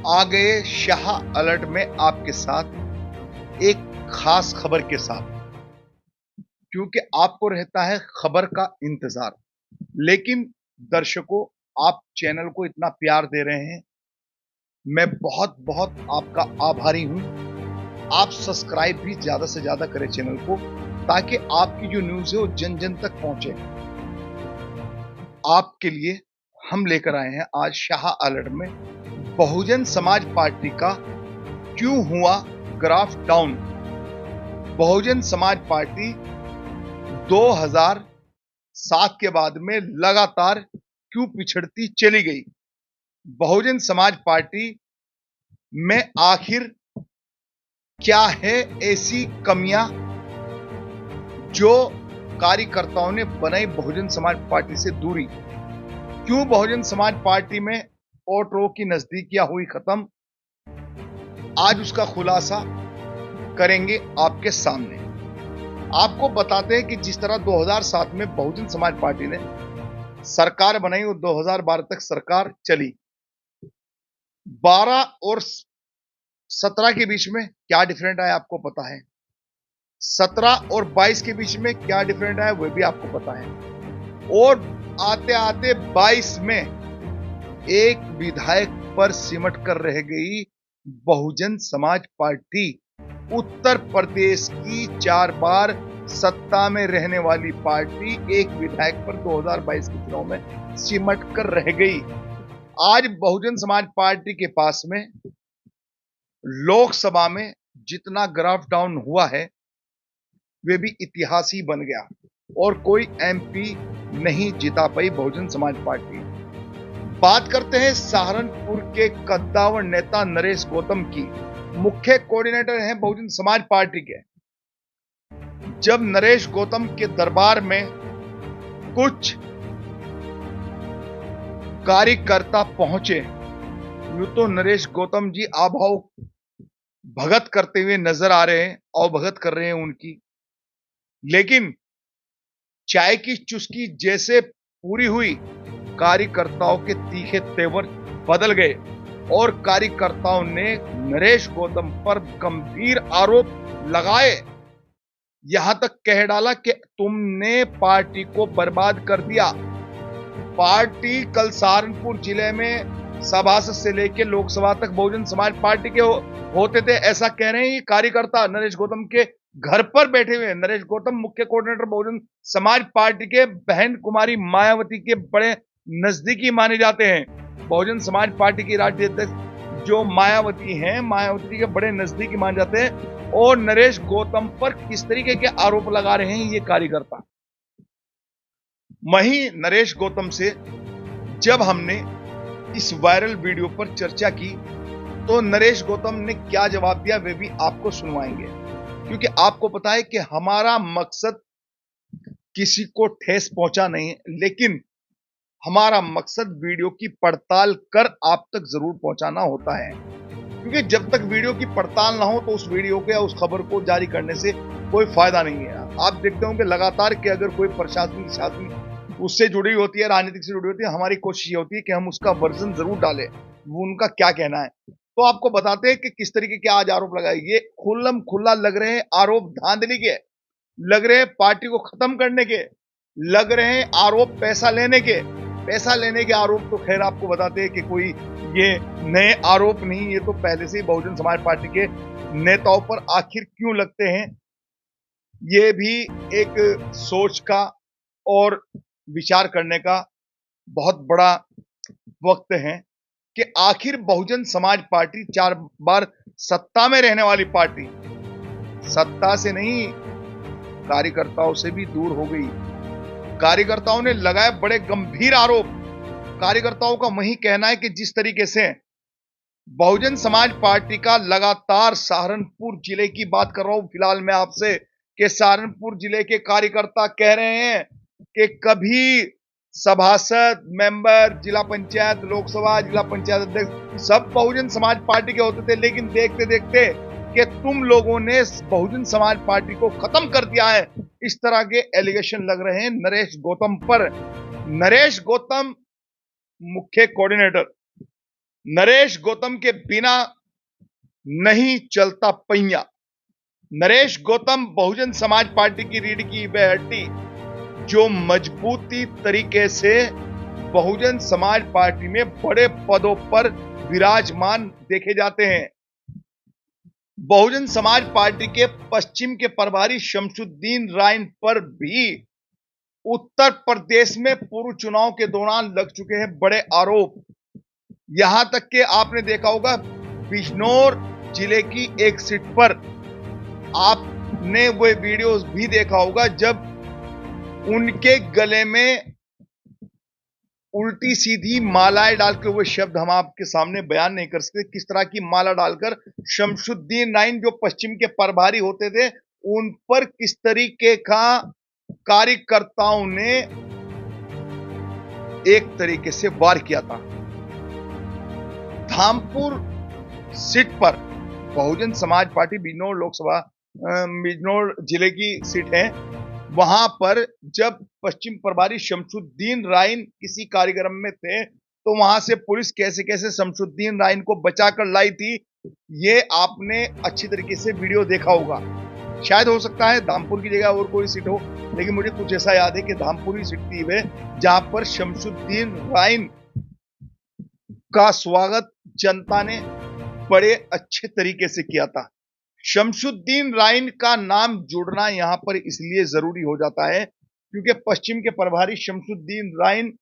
आ गए शाह अलर्ट में आपके साथ एक खास खबर के साथ, क्योंकि आपको रहता है खबर का इंतजार। लेकिन दर्शकों, आप चैनल को इतना प्यार दे रहे हैं, मैं बहुत बहुत आपका आभारी हूं। आप सब्सक्राइब भी ज्यादा से ज्यादा करें चैनल को, ताकि आपकी जो न्यूज है वो जन जन तक पहुंचे। आपके लिए हम लेकर आए हैं आज शाह अलर्ट में बहुजन समाज पार्टी का क्यों हुआ graph down. Bahujan Samaj party 2007 के बाद में लगातार क्यों पिछड़ती चली गई। बहुजन समाज पार्टी में आखिर क्या है ऐसी कमियां जो कार्यकर्ताओं ने बनाई बहुजन समाज पार्टी से दूरी। क्यों बहुजन समाज पार्टी में वोट रो की नजदीकियां हुई खत्म, आज उसका खुलासा करेंगे आपके सामने। आपको बताते हैं कि जिस तरह 2007 में बहुजन समाज पार्टी ने सरकार बनाई और 2012 तक सरकार चली, 12 और 17 के बीच में क्या डिफरेंट आया आपको पता है। 17 और 22 के बीच में क्या डिफरेंट आया वो भी आपको पता है। और आते आते 22 में एक विधायक पर सिमट कर रह गई बहुजन समाज पार्टी। उत्तर प्रदेश की 4 बार सत्ता में रहने वाली पार्टी एक विधायक पर 2022 के चुनाव में सिमट कर रह गई। आज बहुजन समाज पार्टी के पास में लोकसभा में जितना ग्राफ डाउन हुआ है वे भी इतिहास ही बन गया और कोई एमपी नहीं जिता पाई बहुजन समाज पार्टी। बात करते हैं सहारनपुर के कद्दावर नेता नरेश गौतम की। मुख्य कोऑर्डिनेटर हैं बहुजन समाज पार्टी के। जब नरेश गौतम के दरबार में कुछ कार्यकर्ता पहुंचे, यूं तो नरेश गौतम जी आभाव भगत करते हुए नजर आ रहे हैं, अवभगत कर रहे हैं उनकी। लेकिन चाय की चुस्की जैसे पूरी हुई, कार्यकर्ताओं के तीखे तेवर बदल गए और कार्यकर्ताओं ने नरेश गौतम पर गंभीर आरोप लगाए। यहां तक कह डाला कि तुमने पार्टी को बर्बाद कर दिया। पार्टी कल सहारनपुर जिले में सभासद से लेकर लोकसभा तक बहुजन समाज पार्टी के होते थे, ऐसा कह रहे हैं ये कार्यकर्ता नरेश गौतम के घर पर बैठे हुए। नरेश गौतम मुख्य कोऑर्डिनेटर बहुजन समाज पार्टी के बहन कुमारी मायावती के बड़े नजदीकी माने जाते हैं। बहुजन समाज पार्टी की राष्ट्रीय अध्यक्ष जो मायावती हैं, मायावती के बड़े नजदीकी माने जाते हैं। और नरेश गौतम पर किस तरीके के आरोप लगा रहे हैं ये कार्यकर्ता। वहीं नरेश गौतम से जब हमने इस वायरल वीडियो पर चर्चा की तो नरेश गौतम ने क्या जवाब दिया वे भी आपको सुनवाएंगे, क्योंकि आपको पता है कि हमारा मकसद किसी को ठेस पहुंचा नहीं है, लेकिन हमारा मकसद वीडियो की पड़ताल कर आप तक जरूर पहुंचाना होता है। क्योंकि जब तक वीडियो की पड़ताल ना हो तो उस वीडियो को या उस खबर को जारी करने से कोई फायदा नहीं है। आप देखते होंगे लगातार कि अगर कोई प्रशासनिक शासन उससे जुड़ी होती है, राजनीतिक से जुड़ी होती है, हमारी कोशिश ये होती है कि हम उसका वर्जन जरूर डालें, वो उनका क्या कहना है। तो आपको बताते हैं कि किस तरीके के आज आरोप लगाए। ये खुल्लम खुल्ला लग रहे हैं आरोप धांधली के, लग रहे हैं पार्टी को खत्म करने के, लग रहे हैं आरोप पैसा लेने के। पैसा लेने के आरोप तो खैर आपको बताते हैं कि कोई ये नए आरोप नहीं, ये तो पहले से ही बहुजन समाज पार्टी के नेताओं पर आखिर क्यों लगते हैं, ये भी एक सोच का और विचार करने का बहुत बड़ा वक्त है कि आखिर बहुजन समाज पार्टी 4 बार सत्ता में रहने वाली पार्टी सत्ता से नहीं कार्यकर्ताओं से भी दूर हो गई। कार्यकर्ताओं ने लगाए बड़े गंभीर आरोप। कार्यकर्ताओं का वही कहना है कि जिस तरीके से बहुजन समाज पार्टी का लगातार सहारनपुर जिले की बात कर रहा हूं फिलहाल मैं आपसे, कि सहारनपुर जिले के कार्यकर्ता कह रहे हैं कि कभी सभासद, मेंबर, जिला पंचायत, लोकसभा, जिला पंचायत अध्यक्ष सब बहुजन समाज पार्टी के होते थे, लेकिन देखते देखते कि तुम लोगों ने बहुजन समाज पार्टी को खत्म कर दिया है। इस तरह के एलिगेशन लग रहे हैं नरेश गौतम पर। नरेश गौतम मुख्य कोऑर्डिनेटर नरेश गौतम के बिना नहीं चलता पहिया। नरेश गौतम बहुजन समाज पार्टी की रीढ़ की वह हड्डी जो मजबूती तरीके से बहुजन समाज पार्टी में बड़े पदों पर विराजमान देखे जाते हैं। बहुजन समाज पार्टी के पश्चिम के प्रभारी शमसुद्दीन राइन पर भी उत्तर प्रदेश में पूर्व चुनाव के दौरान लग चुके हैं बड़े आरोप। यहां तक कि आपने देखा होगा बिजनौर जिले की एक सीट पर आपने वो वीडियोस भी देखा होगा जब उनके गले में उल्टी सीधी मालाएं डालकर, वो शब्द हम आपके सामने बयान नहीं कर सकते किस तरह की माला डालकर शमसुद्दीन राइन जो पश्चिम के प्रभारी होते थे उन पर किस तरीके का कार्यकर्ताओं ने एक तरीके से वार किया था। धामपुर सीट पर बहुजन समाज पार्टी बिजनौर लोकसभा बिजनौर जिले की सीट है। वहां पर जब पश्चिम प्रभारी शमसुद्दीन राइन किसी कार्यक्रम में थे तो वहां से पुलिस कैसे कैसे शमसुद्दीन राइन को बचाकर लाई थी, ये आपने अच्छी तरीके से वीडियो देखा होगा। शायद हो सकता है धामपुर की जगह और कोई सीट हो, लेकिन मुझे कुछ ऐसा याद है कि धामपुर ही सीट थी वे जहां पर शमसुद्दीन राइन का स्वागत जनता ने बड़े अच्छे तरीके से किया था। शमसुद्दीन राइन का नाम जुड़ना यहां पर इसलिए जरूरी हो जाता है क्योंकि पश्चिम के प्रभारी शमसुद्दीन राइन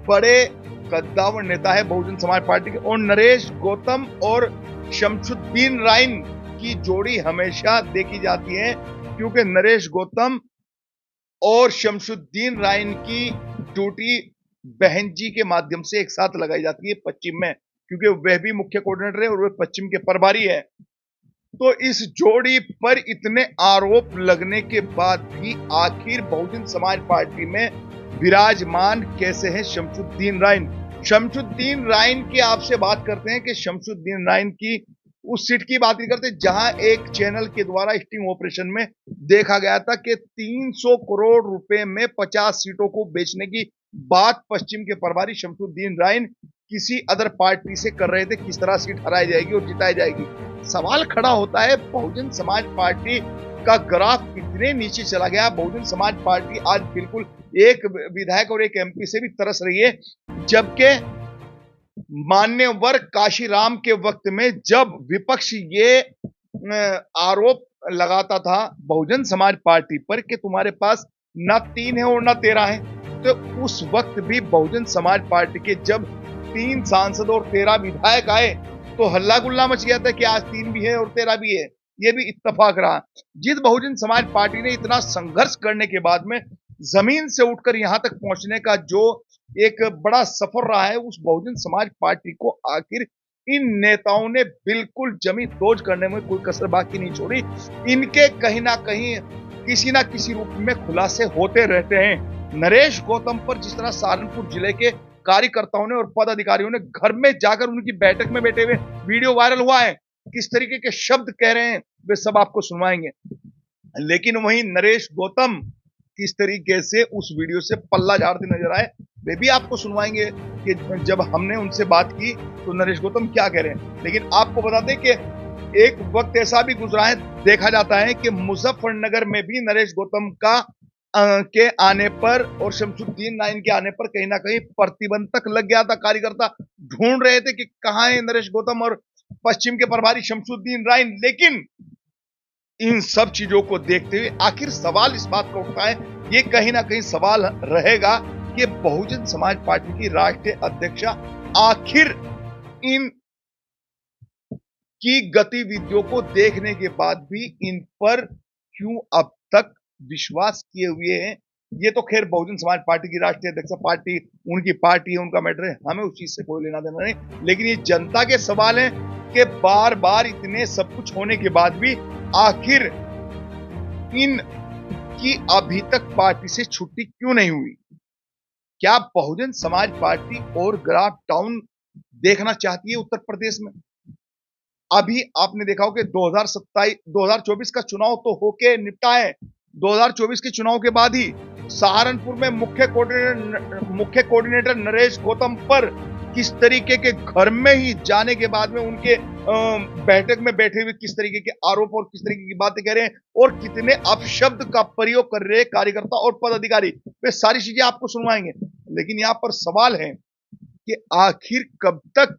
बड़े कद्दावर नेता है बहुजन समाज पार्टी के, और नरेश गौतम और शमसुद्दीन राइन की जोड़ी हमेशा देखी जाती है क्योंकि नरेश गौतम और शमसुद्दीन राइन की ड्यूटी बहन जी के माध्यम से एक साथ लगाई जाती है पश्चिम में, क्योंकि वह भी मुख्य कोऑर्डिनेटर है और वह पश्चिम के प्रभारी है। तो इस जोड़ी पर इतने आरोप लगने के बाद भी आखिर बहुजन समाज पार्टी में विराजमान कैसे हैं शमसुद्दीन राइन। शमसुद्दीन राइन की आपसे बात करते हैं कि शमसुद्दीन राइन की उस सीट की बात नहीं करते जहां एक चैनल के द्वारा स्टिंग ऑपरेशन में देखा गया था कि 300 करोड़ रुपए में 50 सीटों को बेचने की बात पश्चिम के प्रभारी शमसुद्दीन राइन किसी अदर पार्टी से कर रहे थे, किस तरह सीट हराई जाएगी और जिताई जाएगी। सवाल खड़ा होता है बहुजन समाज पार्टी का ग्राफ इतने नीचे चला गया, बहुजन समाज पार्टी आज बिल्कुल एक विधायक और एक एमपी से भी तरस रही है, जबकि मान्यवर काशीराम के वक्त में जब विपक्ष ये आरोप लगाता था बहुजन समाज पार्टी पर कि तुम्हारे पास ना 3 है और ना 13 है, तो उस वक्त भी बहुजन समाज पार्टी के जब 3 सांसद और 13 विधायक आए तो हल्ला गुल्ला मच गया था कि आज 3 भी है और 13 भी है। ये भी इत्तेफाक रहा। जिस बहुजन समाज पार्टी ने इतना संघर्ष करने के बाद में जमीन से उठकर यहां तक पहुंचने का जो एक बड़ा सफर रहा है, उस बहुजन समाज पार्टी को आखिर इन नेताओं ने बिल्कुल जमी दोज करने में कोई कसर बाकी नहीं छोड़ी। इनके कहीं ना कहीं किसी ना किसी रूप में खुलासे होते रहते हैं। नरेश गौतम पर जिस तरह सहारनपुर जिले के कार्यकर्ताओं ने और पदाधिकारियों ने घर में जाकर उनकी बैठक में बैठे हुए वीडियो वायरल हुआ है, किस तरीके के शब्द कह रहे हैं वे सब आपको सुनवाएंगे। लेकिन वहीं नरेश गौतम किस तरीके से उस वीडियो से पल्ला झाड़ते नजर आए वे भी आपको सुनवाएंगे कि जब हमने उनसे बात की तो नरेश गौतम क्या कह रहे हैं। लेकिन आपको बता दें कि एक वक्त ऐसा भी गुजरा है, देखा जाता है कि मुजफ्फरनगर में भी नरेश गौतम का के आने पर और शमसुद्दीन राइन के आने पर कहीं ना कहीं प्रतिबंध तक लग गया था। कार्यकर्ता ढूंढ रहे थे कि कहां है नरेश गौतम और पश्चिम के प्रभारी शमसुद्दीन राइन। लेकिन इन सब चीजों को देखते हुए आखिर सवाल इस बात का उठता है, ये कहीं ना कहीं सवाल रहेगा कि बहुजन समाज पार्टी की राष्ट्रीय अध्यक्षा आखिर इन की गतिविधियों को देखने के बाद भी इन पर क्यों अब तक विश्वास किए हुए हैं। ये तो खैर बहुजन समाज पार्टी की राष्ट्रीय अध्यक्षा पार्टी उनकी पार्टी है, उनका मैटर है, हमें उस चीज से कोई लेना देना नहीं। लेकिन ये जनता के सवाल है कि बार बार इतने सब कुछ होने के बाद भी आखिर इन की अभी तक पार्टी से छुट्टी क्यों नहीं हुई। क्या बहुजन समाज पार्टी और ग्राफ डाउन देखना चाहती है उत्तर प्रदेश में? अभी आपने देखा हो कि 2024 का चुनाव तो होके निपटा है। 2024 के चुनाव के बाद ही सहारनपुर में मुख्य कोऑर्डिनेटर नरेश गौतम पर किस तरीके के घर में ही जाने के बाद में उनके बैठक में बैठे हुए किस तरीके के आरोप और किस तरीके की बातें कह रहे हैं और कितने अपशब्द का प्रयोग कर रहे हैं कार्यकर्ता और पदाधिकारी, वे सारी चीजें आपको सुनवाएंगे। लेकिन यहाँ पर सवाल है कि आखिर कब तक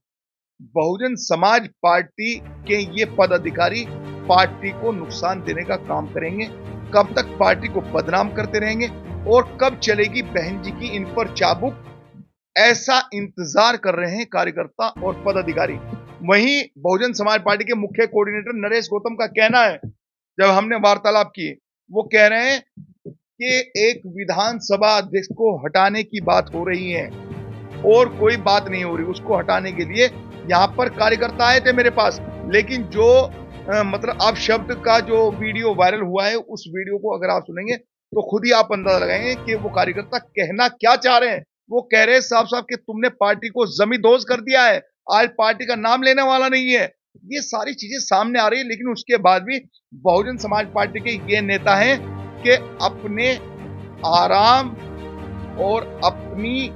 बहुजन समाज पार्टी के ये पदाधिकारी पार्टी को नुकसान देने का काम करेंगे, कब तक पार्टी को बदनाम करते रहेंगे और कब चलेगी बहन जी की इन पर चाबुक, ऐसा इंतजार कर रहे हैं कार्यकर्ता और पदाधिकारी। वहीं बहुजन समाज पार्टी के मुख्य कोऑर्डिनेटर नरेश गौतम का कहना है, जब हमने वार्तालाप की, वो कह रहे हैं कि एक विधानसभा अध्यक्ष को हटाने की बात हो रही है और कोई बात नहीं हो रही, उसको हटाने के लिए यहाँ पर कार्यकर्ता आए थे मेरे पास, लेकिन जो मतलब अब शब्द का जो वीडियो वायरल हुआ है, उस वीडियो को अगर आप सुनेंगे तो खुद ही आप अंदाजा लगाएंगे कि वो कार्यकर्ता कहना क्या चाह रहे हैं। वो कह रहे हैं साफ साफ कि तुमने पार्टी को जमींदोज कर दिया है, आज पार्टी का नाम लेने वाला नहीं है। ये सारी चीजें सामने आ रही है, लेकिन उसके बाद भी बहुजन समाज पार्टी के ये नेता हैं कि अपने आराम और अपनी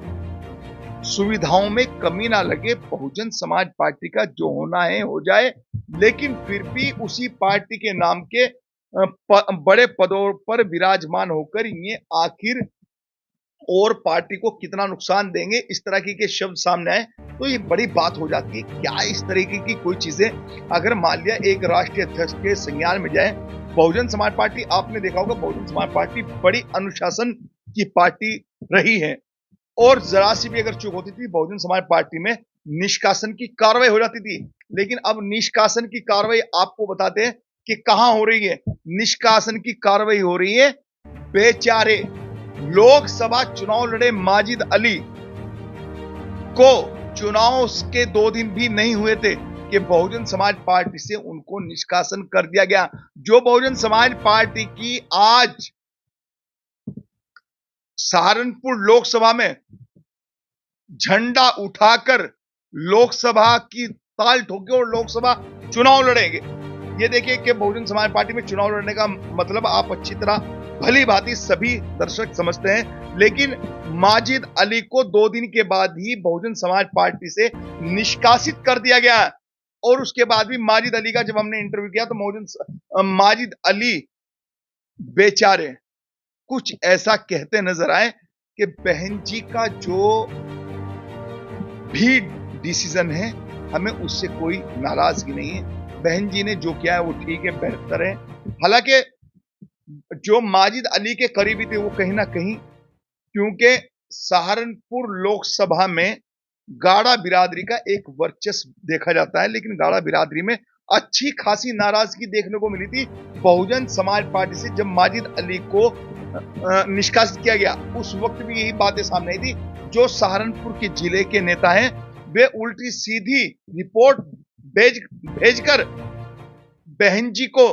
सुविधाओं में कमी ना लगे, बहुजन समाज पार्टी का जो होना है हो जाए, लेकिन फिर भी उसी पार्टी के नाम के बड़े पदों पर विराजमान होकर ये आखिर और पार्टी को कितना नुकसान देंगे, इस तरह के शब्द सामने आए तो ये बड़ी बात हो जाती है। क्या इस तरीके की कोई चीजें अगर मान लिया एक राष्ट्रीय अध्यक्ष के संज्ञान में जाए। बहुजन समाज पार्टी, आपने देखा होगा, बहुजन समाज पार्टी बड़ी अनुशासन की पार्टी रही है और जरा सी भी अगर चूक होती थी बहुजन समाज पार्टी में निष्कासन की कार्रवाई हो जाती थी। लेकिन अब निष्कासन की कार्रवाई आपको बताते हैं कि कहां हो रही है। निष्कासन की कार्रवाई हो रही है बेचारे लोकसभा चुनाव लड़े माजिद अली को चुनाव के 2 दिन भी नहीं हुए थे कि बहुजन समाज पार्टी से उनको निष्कासन कर दिया गया। जो बहुजन समाज पार्टी की आज सहारनपुर लोकसभा में झंडा उठाकर लोकसभा की ताल ठोके और लोकसभा चुनाव लड़ेंगे। ये देखिए कि बहुजन समाज पार्टी में चुनाव लड़ने का मतलब आप अच्छी तरह भली भांति सभी दर्शक समझते हैं, लेकिन माजिद अली को 2 दिन के बाद ही बहुजन समाज पार्टी से निष्कासित कर दिया गया। और उसके बाद भी माजिद अली का जब हमने इंटरव्यू किया तो माजिद अली बेचारे कुछ ऐसा कहते नजर आए कि बहन जी का जो भी डिसीजन है हमें उससे कोई नाराजगी नहीं है, बहन जी ने जो किया है वो ठीक है, बेहतर है। हालांकि जो माजिद अली के करीबी थे वो कहीं ना कहीं, क्योंकि सहारनपुर लोकसभा में गाड़ा बिरादरी का एक वर्चस्व देखा जाता है, लेकिन गाड़ा बिरादरी में अच्छी खासी नाराजगी देखने को मिली थी बहुजन समाज पार्टी से जब माजिद अली को निष्कासित किया गया। उस वक्त भी यही बातें सामने आई थी। जो सहारनपुर के जिले के नेता हैं वे उल्टी सीधी रिपोर्ट भेजकर बहन जी को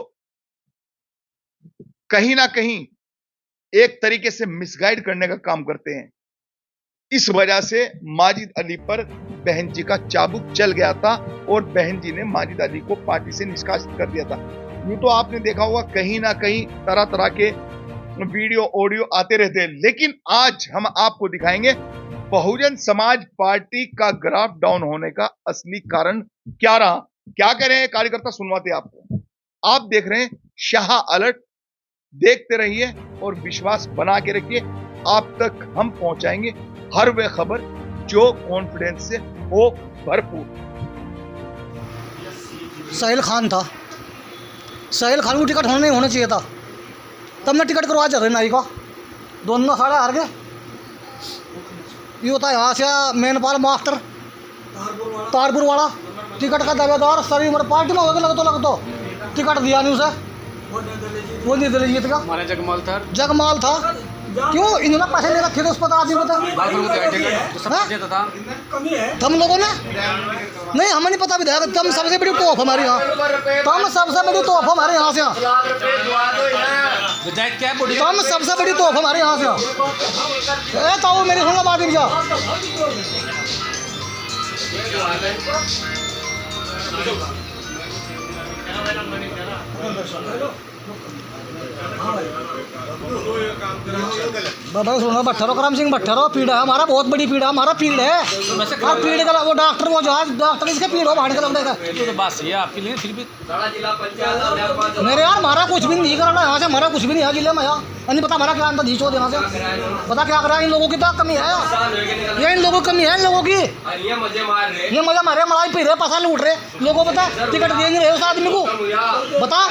कहीं ना कहीं एक तरीके से मिसगाइड करने का काम करते हैं। इस वजह से माजिद अली पर बहन जी का चाबुक चल गया था और बहन जी ने माजिद अली को पार्टी से निष्कासित कर दिया था। यूं तो आपने देखा होगा कहीं ना कहीं तरह तरह के वीडियो ऑडियो आते रहते हैं, लेकिन आज हम आपको दिखाएंगे बहुजन समाज पार्टी का ग्राफ डाउन होने का असली कारण क्या रहा। क्या कह रहे हैं कार्यकर्ता, सुनवाते आपको। आप देख रहे हैं शाह अलर्ट, देखते रहिए और विश्वास बना के रखिए। आप तक हम पहुंचाएंगे हर वह खबर जो कॉन्फिडेंस से हो भरपूर। साहिल खान था, साहिल खान को टिकट होना चाहिए था, तब मैं टिकट करवा जा रहे नाई का, दोनों खड़ा हार गए। ये होता है यहाँ से मेनपाल मास्टर तारपुर वाला टिकट का दावेदार सभी उम्र पार्टी में हो गया लग तो टिकट दिया नहीं उसे, वो नहीं दे जीत का जगमाल था। क्यों इन्होंने पैसे ले रखे थे उस पता आदमी को, हम लोगों ने नहीं, हमें नहीं पता विधायक। तुम सबसे बड़ी तोहफ हमारे यहाँ, तुम सबसे बड़ी तोहफ हमारे यहाँ से, तुम सबसे बड़ी तोहफ हमारे यहाँ से। तो मेरी सुनना बात जा बाबा सुनो, भट्टरो करम सिंह भट्टरो पीड़ा है हमारा, बहुत बड़ी पीड़ा, हमारा पीड़ है। और पीड़ का वो डॉक्टर, वो जहाज डॉक्टर, इसके पीड़ हो भाड़ का लग जाएगा। तो बस ये आपके लिए फिर भी मेरे यार हमारा कुछ भी नहीं करना यहाँ से, हमारा कुछ भी नहीं है जिले में यार। नहीं पता हमारा क्या अंदर जीचो देना से, पता क्या कर रहा है। इन लोगों की तो कमी है, ये इन लोगों की कमी है, इन लोगों की ये मजे मार रहे, मलाई पी रहे, पैसा लूट रहे लोगों। पता टिकट दे नहीं रहे उस आदमी को, बता।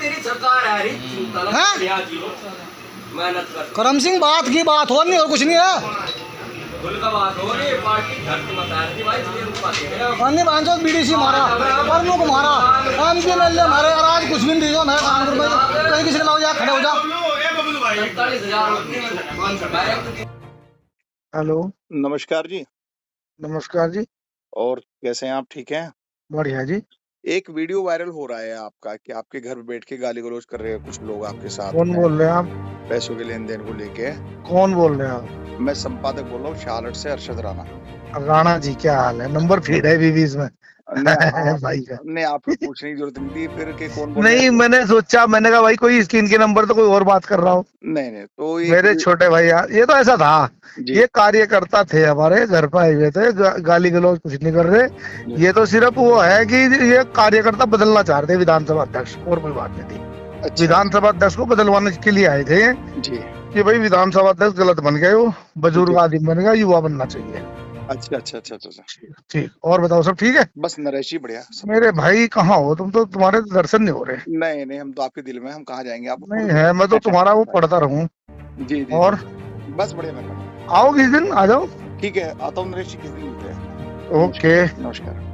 तेरी सरकार है करम सिंह बात की बात हो, नहीं और कुछ नहीं है। अन्य बांचो बीडीसी मारा, परनों को मारा, एमपी एमएलए मारे, और आज कुछ भी नहीं दीजिए। मैं काम करूँ भाई, कहीं किसी लाओ जा, खड़े हो जा। हेलो, नमस्कार जी। नमस्कार जी। और कैसे हैं आप, ठीक हैं? बढ़िया जी। एक वीडियो वायरल हो रहा है आपका कि आपके घर बैठ के गाली गलौज कर रहे हैं कुछ लोग आपके साथ कौन में, बोल रहे हैं आप? पैसों के लेन देन को लेके। कौन बोल रहे हैं आप? मैं संपादक बोल रहा हूँ शालट से, अरशद राणा। राणा जी क्या हाल है? नंबर फीड है बीवीज में भाई का। नहीं, आपको पूछने की जरूरत नहीं थी फिर कि कौन बोल रहा नहीं, है। मैंने सोचा, मैंने कहा भाई कोई स्क्रीन के नंबर तो कोई और बात कर रहा हूँ। नहीं तो मेरे छोटे भाई यार, ये तो ऐसा था, जी। ये कार्यकर्ता थे हमारे घर पे आए हुए थे, गाली गलौज कुछ नहीं कर रहे। ये तो सिर्फ वो है कि ये कार्यकर्ता बदलना चाह रहे थे विधानसभा अध्यक्ष, और कोई बात नहीं थी। अच्छा, विधानसभा अध्यक्ष को बदलवाने के लिए आए थे जी। कि भाई विधानसभा अध्यक्ष गलत बन गए, वो बुजुर्ग आदमी बन गया, युवा बनना चाहिए। अच्छा। ठीक, और बताओ सब ठीक है? बस नरेश जी बढ़िया सब। मेरे भाई कहाँ हो तुम? तो तुम्हारे तो दर्शन नहीं हो रहे। नहीं, हम तो आपके दिल में, हम कहाँ जाएंगे आप। नहीं है, मैं तो तुम्हारा वो पढ़ता रहूं। जी। और बस बढ़िया मैं। आओ किस दिन, आ जाओ। ठीक है, आता हूँ नरेश जी, किस दिन मिलते हैं। ओके, नमस्कार।